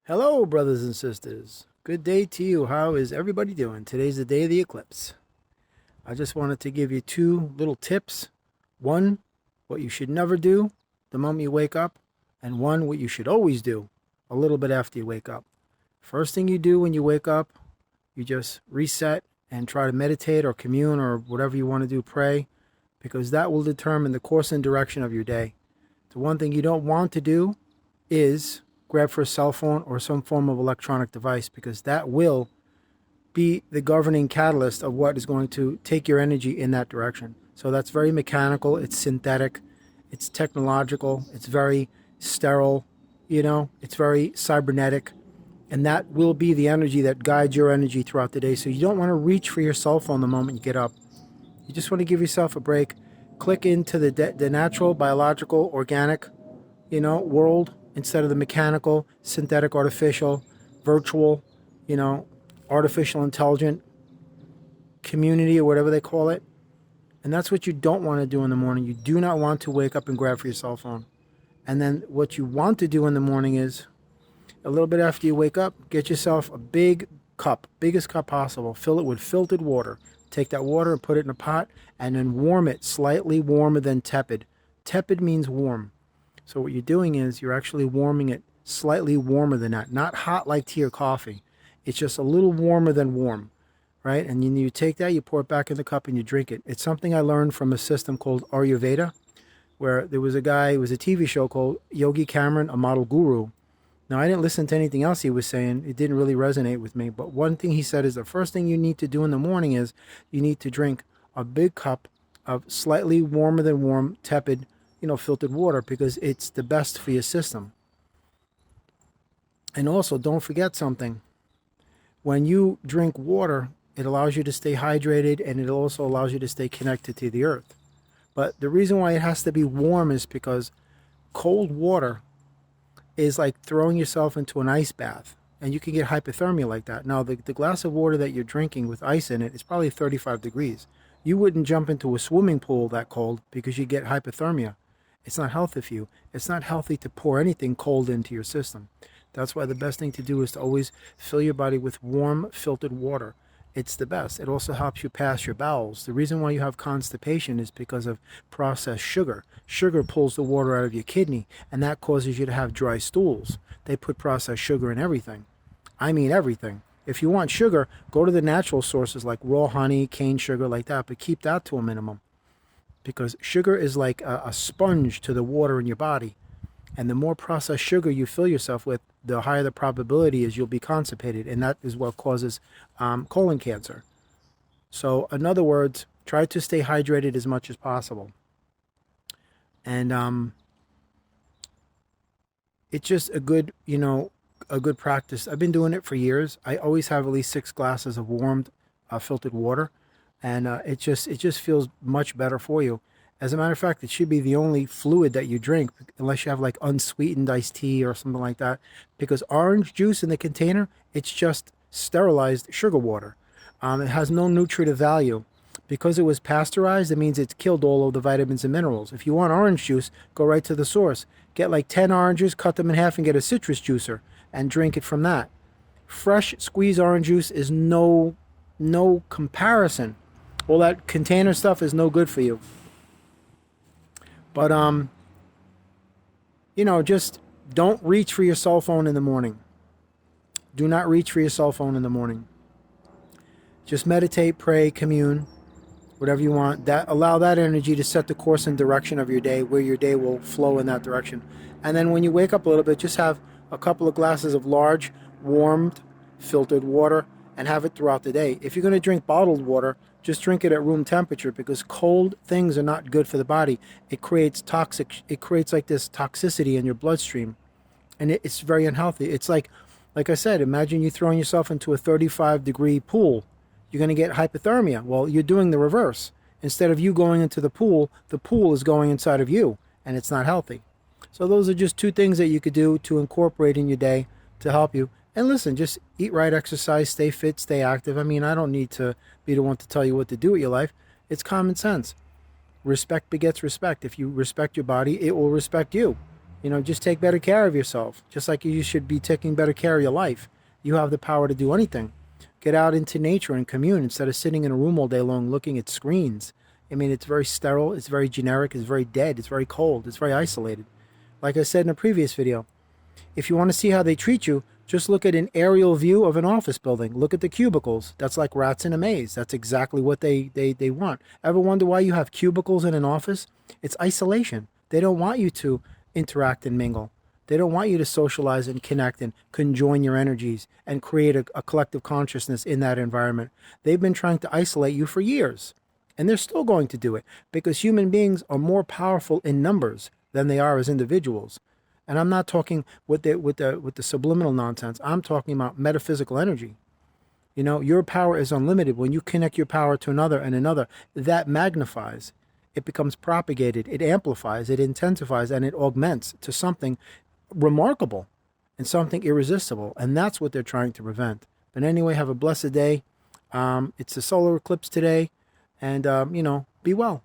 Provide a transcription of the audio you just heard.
Hello, brothers and sisters. Good day to you. How is everybody doing? Today's the day of the eclipse. I just wanted to give you two little tips. One, what you should never do the moment you wake up, and one, what you should always do a little bit after you wake up. First thing you do when you wake up, you just reset and try to meditate or commune or whatever you want to do, pray, because that will determine the course and direction of your day. The one thing you don't want to do is grab for a cell phone or some form of electronic device, because that will be the governing catalyst of what is going to take your energy in that direction. So that's very mechanical, it's synthetic, it's technological, it's very sterile, it's very cybernetic, and that will be the energy that guides your energy throughout the day. So you don't want to reach for your cell phone the moment you get up. You just want to give yourself a break, click into the natural, biological, organic, world, instead of the mechanical, synthetic, artificial, virtual, artificial intelligent community or whatever they call it. And that's what you don't want to do in the morning. You do not want to wake up and grab for your cell phone. And then what you want to do in the morning is, a little bit after you wake up, get yourself a big cup, biggest cup possible, fill it with filtered water. Take that water and put it in a pot, and then warm it slightly warmer than tepid. Tepid means warm. So what you're doing is you're actually warming it slightly warmer than that. Not hot like tea or coffee. It's just a little warmer than warm, right? And you take that, you pour it back in the cup, and you drink it. It's something I learned from a system called Ayurveda, where there was a guy, it was a TV show called Yogi Cameron, a model guru. Now, I didn't listen to anything else he was saying. It didn't really resonate with me. But one thing he said is the first thing you need to do in the morning is you need to drink a big cup of slightly warmer than warm, tepid, filtered water, because it's the best for your system. And also, don't forget something. When you drink water, it allows you to stay hydrated, and it also allows you to stay connected to the earth. But the reason why it has to be warm is because cold water is like throwing yourself into an ice bath, and you can get hypothermia like that. Now, the glass of water that you're drinking with ice in it is probably 35 degrees. You wouldn't jump into a swimming pool that cold because you get hypothermia. It's not healthy for you. It's not healthy to pour anything cold into your system. That's why the best thing to do is to always fill your body with warm, filtered water. It's the best. It also helps you pass your bowels. The reason why you have constipation is because of processed sugar. Sugar pulls the water out of your kidney, and that causes you to have dry stools. They put processed sugar in everything. I mean everything. If you want sugar, go to the natural sources like raw honey, cane sugar, like that, but keep that to a minimum. Because sugar is like a sponge to the water in your body. And the more processed sugar you fill yourself with, the higher the probability is you'll be constipated. And that is what causes colon cancer. So in other words, try to stay hydrated as much as possible. And it's just a good practice. I've been doing it for years. I always have at least 6 glasses of warmed filtered water. And it just feels much better for you. As a matter of fact, it should be the only fluid that you drink, unless you have like unsweetened iced tea or something like that. Because orange juice in the container, it's just sterilized sugar water. It has no nutritive value. Because it was pasteurized, it means it's killed all of the vitamins and minerals. If you want orange juice, go right to the source. Get like 10 oranges, cut them in half, and get a citrus juicer and drink it from that. Fresh squeezed orange juice is no comparison. All that container stuff is no good for you. But, just don't reach for your cell phone in the morning. Do not reach for your cell phone in the morning. Just meditate, pray, commune, whatever you want. Allow that energy to set the course and direction of your day, where your day will flow in that direction. And then when you wake up a little bit, just have a couple of glasses of large, warmed, filtered water, and have it throughout the day. If you're going to drink bottled water, just drink it at room temperature, because cold things are not good for the body. It creates like this toxicity in your bloodstream, and it's very unhealthy. It's like I said, imagine you throwing yourself into a 35-degree pool. You're going to get hypothermia. Well, you're doing the reverse. Instead of you going into the pool is going inside of you, and it's not healthy. So those are just 2 things that you could do to incorporate in your day to help you. And listen, just eat right, exercise, stay fit, stay active. I mean, I don't need to be the one to tell you what to do with your life. It's common sense. Respect begets respect. If you respect your body, it will respect you. Just take better care of yourself, just like you should be taking better care of your life. You have the power to do anything. Get out into nature and commune instead of sitting in a room all day long looking at screens. I mean, it's very sterile, it's very generic, it's very dead, it's very cold, it's very isolated. Like I said in a previous video, if you want to see how they treat you, just look at an aerial view of an office building. Look at the cubicles. That's like rats in a maze. That's exactly what they want. Ever wonder why you have cubicles in an office? It's isolation. They don't want you to interact and mingle. They don't want you to socialize and connect and conjoin your energies and create a collective consciousness in that environment. They've been trying to isolate you for years. And they're still going to do it because human beings are more powerful in numbers than they are as individuals. And I'm not talking with the subliminal nonsense. I'm talking about metaphysical energy. Your power is unlimited. When you connect your power to another and another, that magnifies. It becomes propagated. It amplifies. It intensifies, and it augments to something remarkable and something irresistible. And that's what they're trying to prevent. But anyway, have a blessed day. It's a solar eclipse today, and be well.